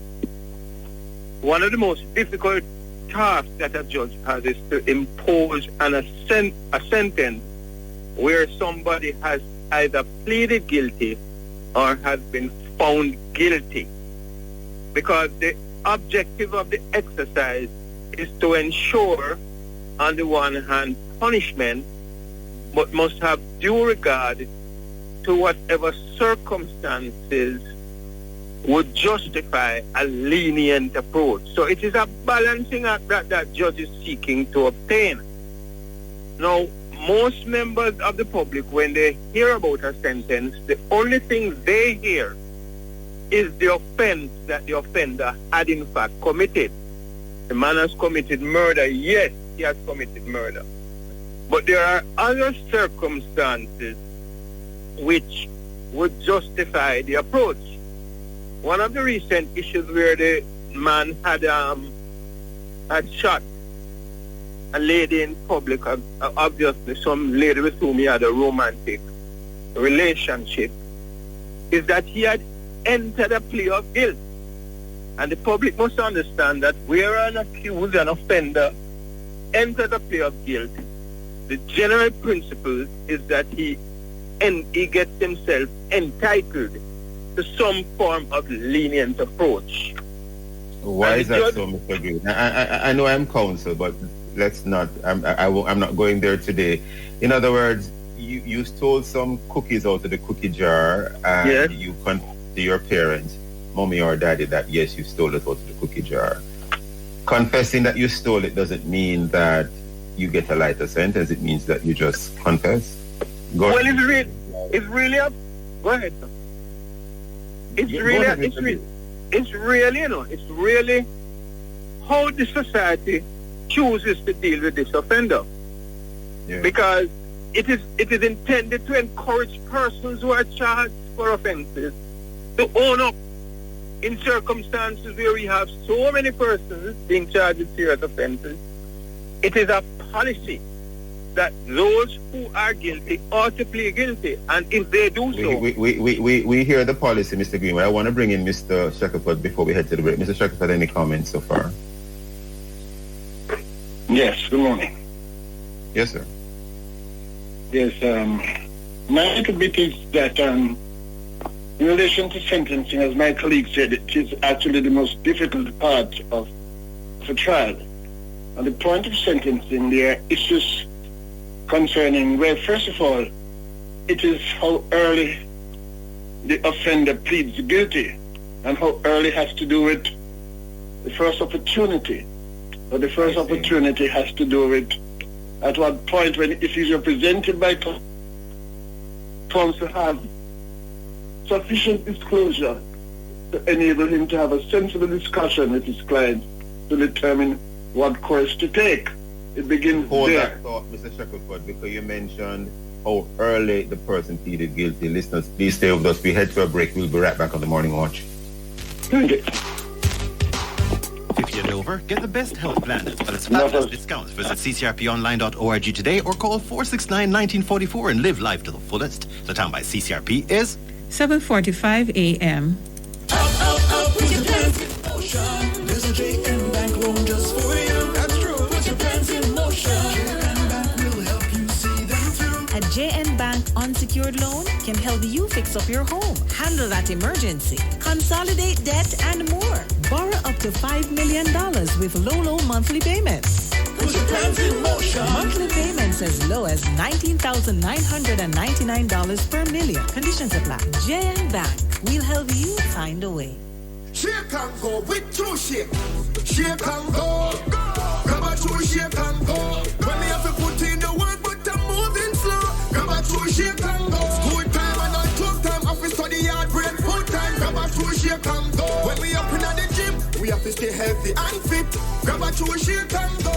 one of the most difficult tasks that a judge has is to impose a sentence where somebody has either pleaded guilty or has been found guilty. Because the objective of the exercise is to ensure, on the one hand, punishment, but must have due regard to whatever circumstances would justify a lenient approach. So it is a balancing act that judge is seeking to obtain. Now, most members of the public, when they hear about a sentence, the only thing they hear is the offense that the offender had in fact committed. The man has committed murder. Yes, he has committed murder. But there are other circumstances which would justify the approach. One of the recent issues where the man had shot a lady in public, obviously some lady with whom he had a romantic relationship, is that he had entered a plea of guilt. And the public must understand that where an accused, an offender, enters a plea of guilt, the general principle is that he gets himself entitled to some form of lenient approach. Why is that so, Mr. Green? I know I'm counsel, but let's not. I'm not going there today. In other words, you stole some cookies out of the cookie jar, and yes, you confessed to your parents, mommy or daddy, that yes, you stole it out of the cookie jar. Confessing that you stole it doesn't mean that you get a lighter sentence. It means that you just confess. Go ahead. It's really a. Go ahead, sir. It's really how the society chooses to deal with this offender. Yeah. Because it is intended to encourage persons who are charged for offenses to own up in circumstances where we have so many persons being charged with serious offenses. It is a policy that those who are guilty ought to plead guilty, and if they do so... We hear the policy, Mr. Green. I want to bring in Mr. Shackelford before we head to the break. Mr. Shackelford, any comments so far? Yes, good morning. Yes, sir. Yes, my little bit is that in relation to sentencing, as my colleague said, it is actually the most difficult part of a trial. On the point of sentencing, there are issues concerning, well, first of all, it is how early the offender pleads guilty and how early has to do with the first opportunity. But the first opportunity has to do with at what point when it is represented by counsel have sufficient disclosure to enable him to have a sensible discussion with his client to determine what course to take. It begins Hold there. that thought, Mr. Shackelford, because you mentioned how early the person pleaded guilty. Listeners, please stay with us. We head to a break. We'll be right back on the Morning Watch. Thank you. If you're over, get the best health plan as well as fabulous discounts. Visit ccrponline.org today or call 469-1944 and live life to the fullest. The time by CCRP is 7:45 a.m. Up with your plans in motion. There's a JM Bank loan just for you. That's true. Put your plans in motion. JM Bank will help you see them through. A JN Bank unsecured loan can help you fix up your home, handle that emergency, consolidate debt, and more. Borrow up to $5 million with low monthly payments. Put your plans in motion. Monthly payments as low as $19,999 per million. Conditions apply. JN Bank. We'll help you find a way. Shake and go with two shake. Shake and go. Grab a two shake and go. When me have to put in the work, but I'm moving slow. Grab a two shake and go. School time and on talk time. Office study hard, brain full time. Grab a two shake and go. When we up in the gym, we have to stay healthy and fit. Grab a two shake and go.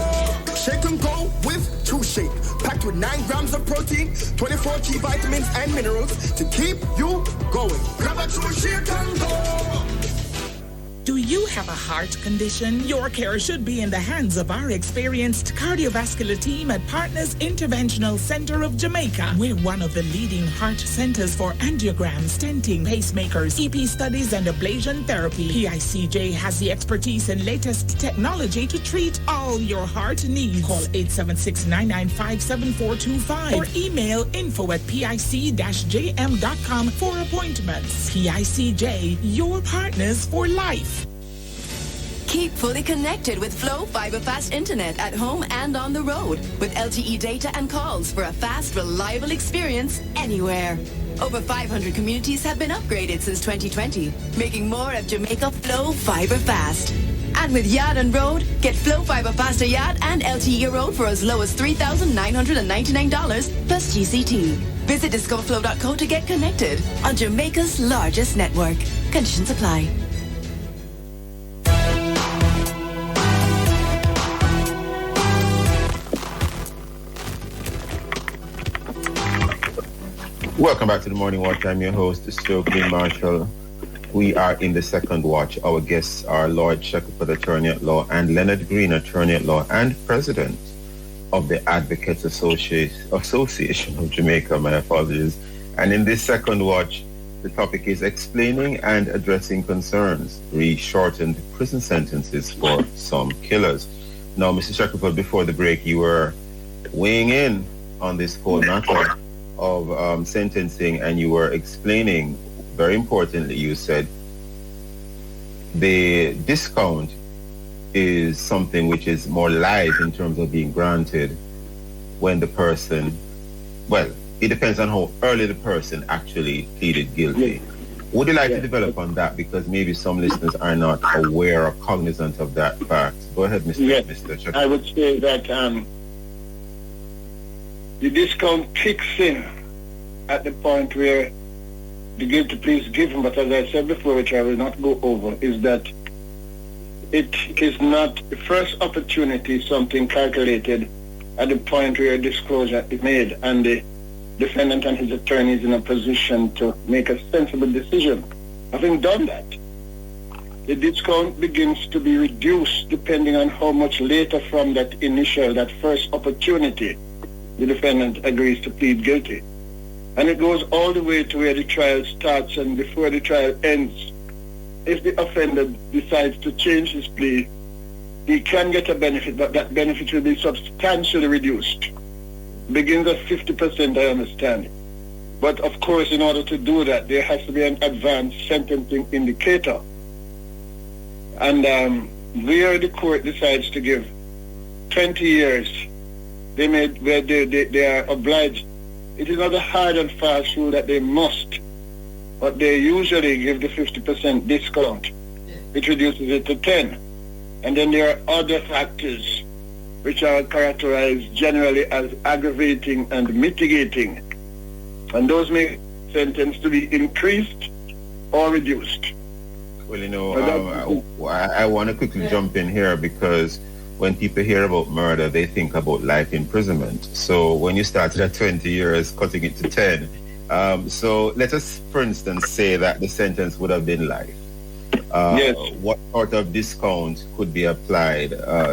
Shake and go with two shake. Packed with 9 grams of protein, 24 key vitamins and minerals to keep you going. Grab a two shake and go. Do you have a heart condition? Your care should be in the hands of our experienced cardiovascular team at Partners Interventional Center of Jamaica. We're one of the leading heart centers for angiogram, stenting, pacemakers, EP studies, and ablation therapy. PICJ has the expertise and latest technology to treat all your heart needs. Call 876-995-7425 or email info@pic-jm.com for appointments. PICJ, your partners for life. Keep fully connected with Flow Fiber Fast Internet at home and on the road with LTE data and calls for a fast, reliable experience anywhere. Over 500 communities have been upgraded since 2020, making more of Jamaica Flow Fiber Fast. And with Yard and Road, get Flow Fiber Faster Yard and LTE Road for as low as $3,999 plus GCT. Visit discoverflow.co to get connected on Jamaica's largest network. Conditions apply. Welcome back to the Morning Watch. I'm your host, Stokely Marshall. We are in the second watch. Our guests are Lloyd Shackelford, Attorney at Law, and Leonard Green, Attorney at Law and President of the Advocates Association of Jamaica. My apologies. And in this second watch, the topic is explaining and addressing concerns, shortened prison sentences for some killers. Now, Mr. Shackelford, before the break, you were weighing in on this whole matter of sentencing, and you were explaining, very importantly, you said the discount is something which is more live in terms of being granted when the person, well, it depends on how early the person actually pleaded guilty. Would you like to develop on that, because maybe some listeners are not aware or cognizant of that fact? Go ahead, Mr. Shackelford. I would say that the discount kicks in at the point where the guilty plea is given, but as I said before, which I will not go over, is that it is not the first opportunity, something calculated at the point where a disclosure is made and the defendant and his attorney is in a position to make a sensible decision. Having done that, the discount begins to be reduced depending on how much later from that first opportunity the defendant agrees to plead guilty. And it goes all the way to where the trial starts and before the trial ends. If the offender decides to change his plea, he can get a benefit, but that benefit will be substantially reduced. Begins at 50%, I understand. But of course, in order to do that, there has to be an advanced sentencing indicator. And where the court decides to give 20 years, they are obliged. It is not a hard and fast rule that they must, but they usually give the 50% discount, which reduces it to 10. And then there are other factors which are characterized generally as aggravating and mitigating. And those make the sentence to be increased or reduced. Well, you know, I want to quickly jump in here because when people hear about murder, they think about life imprisonment. So when you started at 20 years, cutting it to 10. So let us, for instance, say that the sentence would have been life. Yes. What sort of discount could be applied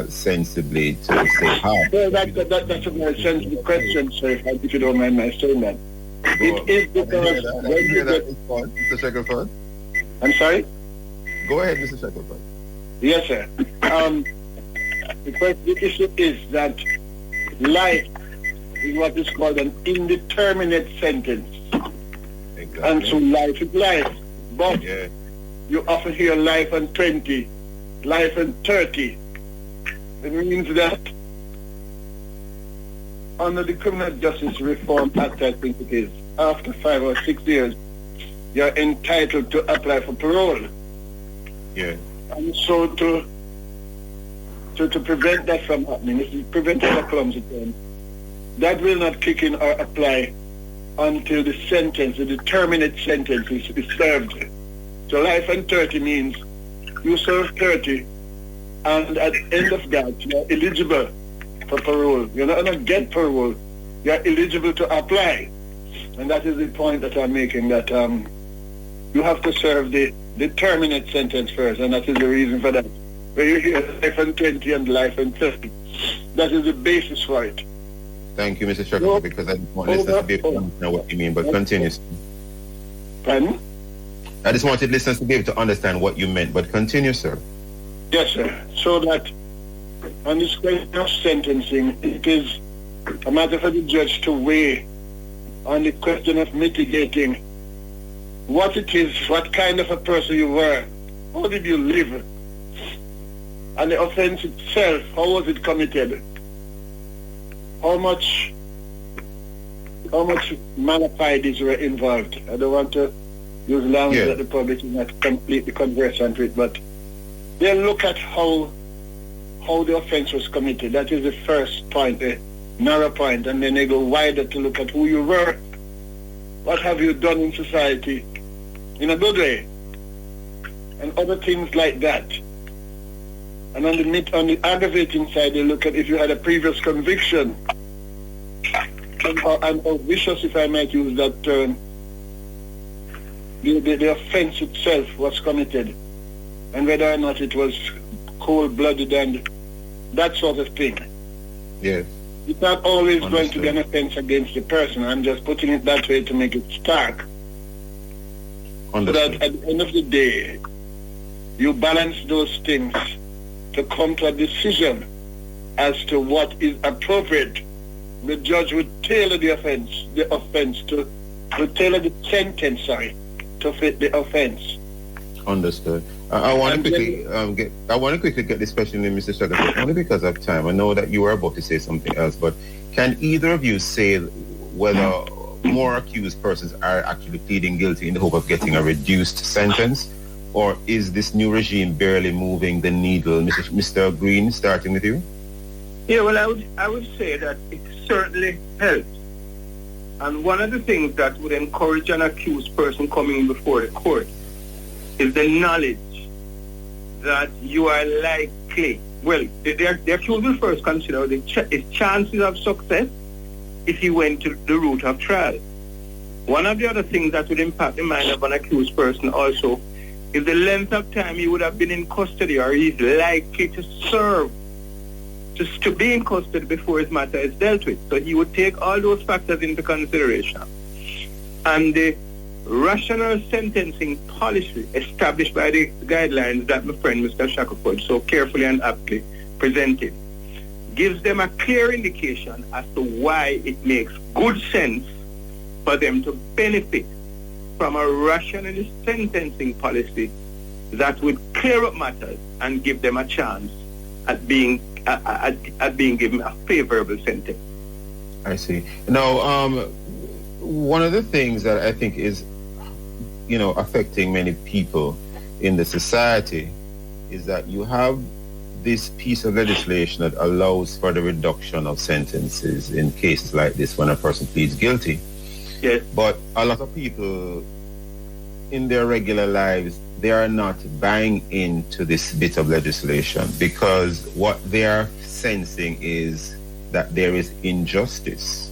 sensibly to say half? Well, that's a very sensitive question, sir, if you don't mind my saying that. It is because when you get... Mr. Shackelford? I'm sorry? Go ahead, Mr. Shackelford. Yes, sir. The issue is that life is what is called an indeterminate sentence. Exactly. And so life is life. But you often hear life and 20, life and 30. It means that under the Criminal Justice Reform Act, I think it is, after 5 or 6 years, you're entitled to apply for parole. Yeah. And so to prevent that from happening, if you prevent a clumsy term, that will not kick in or apply until the sentence, the determinate sentence is served. So life and 30 means you serve 30, and at the end of that, you're eligible for parole. You're not going to get parole. You're eligible to apply. And that is the point that I'm making, that you have to serve the determinate sentence first, and that is the reason for that. When you hear life and 20 and life and 30, that is the basis for it. Thank you, Mr. Shackelford, because I just want listeners to be able to understand what you mean, but continue. Pardon? I just wanted listeners to be able to understand what you meant, but continue, sir. Yes, sir. So that on this question of sentencing, it is a matter for the judge to weigh on the question of mitigating what it is, what kind of a person you were, how did you live, and the offense itself, how was it committed, how much malafide were involved. I don't want to use language that the public is not completely conversant with, but they look at how the offense was committed. That is the first point, the narrow point, and then they go wider to look at who you were, what have you done in society in a good way, and other things like that. And on the aggravating side, they look at if you had a previous conviction, and how vicious, if I might use that term, the offense itself was committed, and whether or not it was cold-blooded and that sort of thing. Yes. It's not always going to be an offense against the person. I'm just putting it that way to make it stark. So that at the end of the day, you balance those things to come to a decision as to what is appropriate. The judge would tailor the offense to tailor the sentence, to fit the offense. Understood. I want to quickly get this question in, Mr. Shackelford, only because of time. I know that you were about to say something else, but can either of you say whether more accused persons are actually pleading guilty in the hope of getting a reduced sentence, or is this new regime barely moving the needle? Mr. Green, starting with you. Yeah, well, I would say that it certainly helps. And one of the things that would encourage an accused person coming before the court is the knowledge that you are likely, well, the accused will first consider his chances of success if he went to the route of trial. One of the other things that would impact the mind of an accused person also is the length of time he would have been in custody, or he's likely to serve, to be in custody before his matter is dealt with. So he would take all those factors into consideration. And the rational sentencing policy established by the guidelines that my friend Mr. Shackelford so carefully and aptly presented gives them a clear indication as to why it makes good sense for them to benefit from a rational sentencing policy that would clear up matters and give them a chance at being given a favorable sentence. I see. Now, one of the things that I think is, affecting many people in the society is that you have this piece of legislation that allows for the reduction of sentences in cases like this when a person pleads guilty. Yes. But a lot of people in their regular lives, they are not buying into this bit of legislation because what they are sensing is that there is injustice.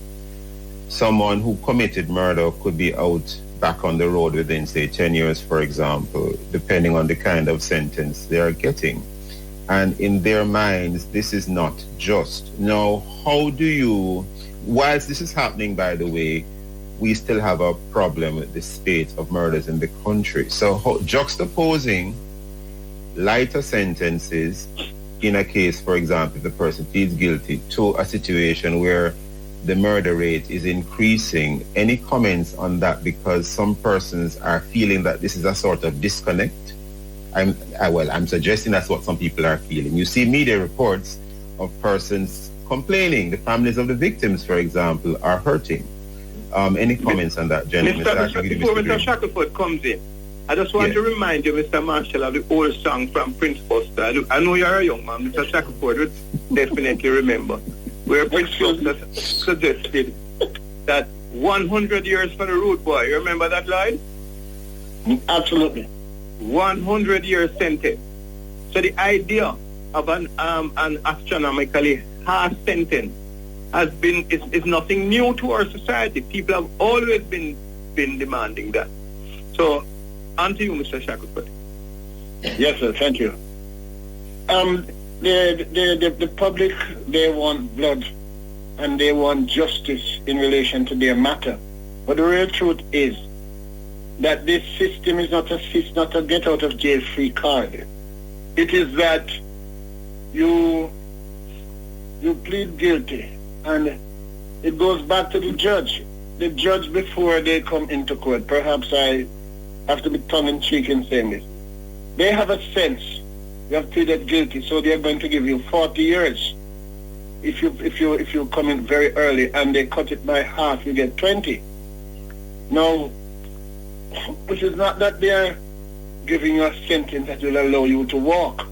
Someone who committed murder could be out back on the road within, say, 10 years, for example, depending on the kind of sentence they are getting. And in their minds, this is not just. Now, how do you, whilst this is happening, by the way, we still have a problem with the state of murders in the country. So juxtaposing lighter sentences in a case, for example, if the person pleads guilty, to a situation where the murder rate is increasing. Any comments on that? Because some persons are feeling that this is a sort of disconnect. I'm suggesting that's what some people are feeling. You see media reports of persons complaining. The families of the victims, for example, are hurting. Any comments on that, gentlemen? Before Mr. Shackelford comes in, I just want to remind you, Mr. Marshall, of the old song from Prince Buster. I know you're a young man, Mr. Shackelford would definitely remember, where Prince Buster suggested that 100 years for the rude boy. You remember that line? Absolutely. 100 year sentence. So the idea of an astronomically harsh sentence has been is nothing new to our society. People have always been demanding that. So, on to you, Mr. Shackelford. Yes, sir. Thank you. The public, they want blood and they want justice in relation to their matter. But the real truth is that this system is not a get out of jail free card. It is that you plead guilty and it goes back to the judge. The judge, before they come into court, perhaps I have to be tongue-in-cheek in saying this, they have a sense you have pleaded guilty, so they are going to give you 40 years. If you come in very early and they cut it by half, you get 20. Now, which is not that they are giving you a sentence that will allow you to walk.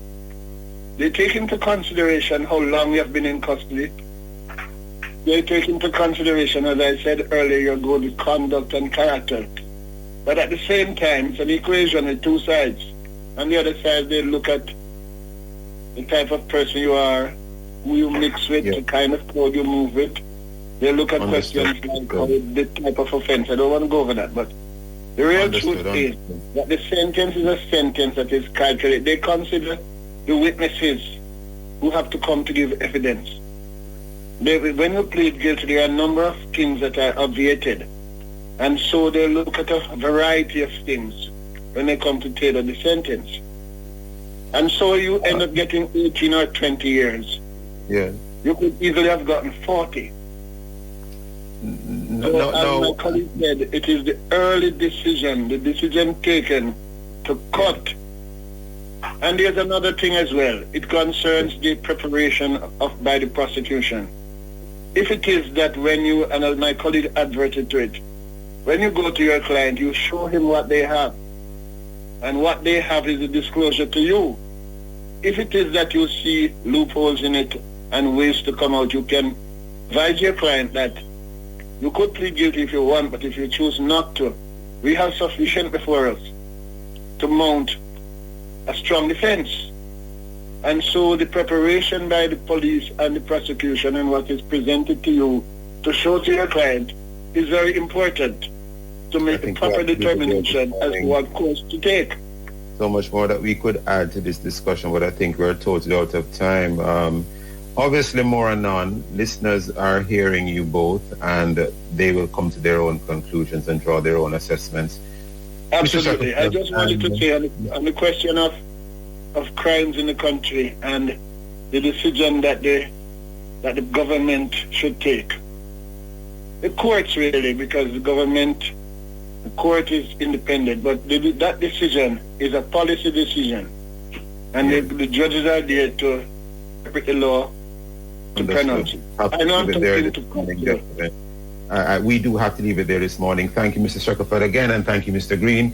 They take into consideration how long you have been in custody. They take into consideration, as I said earlier, your good conduct and character. But at the same time, it's an equation with two sides. On the other side, they look at the type of person you are, who you mix with, the kind of code you move with. They look at questions like the type of offense. I don't want to go over that, but the real truth is that the sentence is a sentence that is calculated. They consider the witnesses who have to come to give evidence. When you plead guilty, there are a number of things that are obviated. And so they look at a variety of things when they come to tailor the sentence. And so you end up getting 18 or 20 years. Yeah. You could easily have gotten 40. As my colleague said, it is the early decision, the decision taken to cut. And there's another thing as well. It concerns the preparation by the prosecution. If it is that when you, and as my colleague adverted to it, when you go to your client, you show him what they have. And what they have is a disclosure to you. If it is that you see loopholes in it and ways to come out, you can advise your client that you could plead guilty if you want, but if you choose not to, we have sufficient before us to mount a strong defense. And so the preparation by the police and the prosecution and what is presented to you to show to your client is very important to make a proper determination as to what course to take. So much more that we could add to this discussion, but I think we're totally out of time. Obviously, more anon, listeners are hearing you both, and they will come to their own conclusions and draw their own assessments. Absolutely. I just wanted to say on the question of crimes in the country and the decision that the government should take. The courts really, because the court is independent, but that decision is a policy decision, and the judges are there to interpret the law to penalty. I know I'm talking to we do have to leave it there this morning. Thank you, Mr. Shackelford, again, and thank you, Mr. Green.